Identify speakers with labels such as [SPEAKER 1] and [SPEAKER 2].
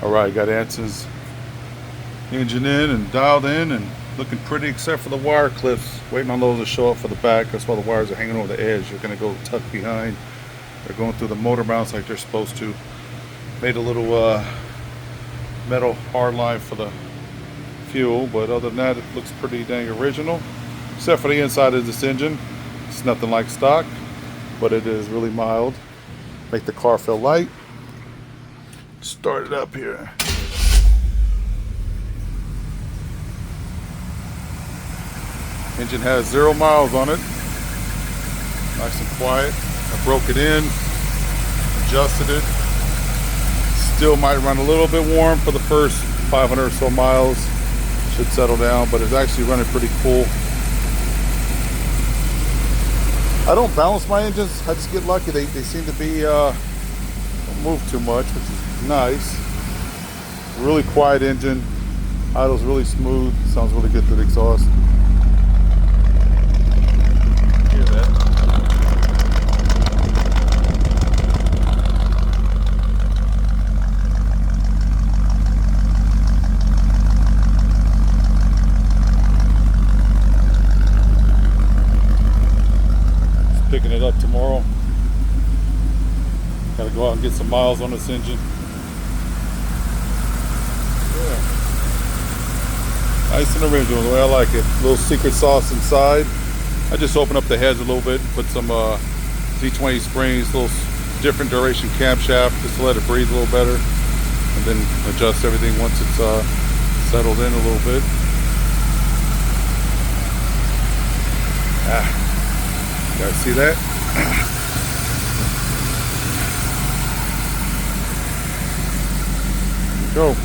[SPEAKER 1] Alright, got Anson's engine in and dialed in and looking pretty, except for the wire clips. Waiting on those to show up for the back. That's why the wires are hanging over the edge. They're going to go tucked behind. They're going through the motor mounts like they're supposed to. Made a little metal hard line for the fuel, but other than that, it looks pretty dang original. Except for the inside of this engine. It's nothing like stock, but it is really mild. Make the car feel light. Start it up here. Engine has 0 miles on it. Nice and quiet. I broke it in, adjusted it. Still might run a little bit warm for the first 500 or so miles. Should settle down, but it's actually running pretty cool. I don't balance my engines. I just get lucky. They seem to be don't move too much, which is nice. Really quiet engine. Idles really smooth. Sounds really good to the exhaust. Hear that? Picking it up tomorrow. Gotta go out and get some miles on this engine. Yeah. Nice and original, the way I like it. A little secret sauce inside. I just open up the heads a little bit, put some Z20 springs, a little different duration camshaft just to let it breathe a little better, and then adjust everything once it's settled in a little bit. You guys see that? Go.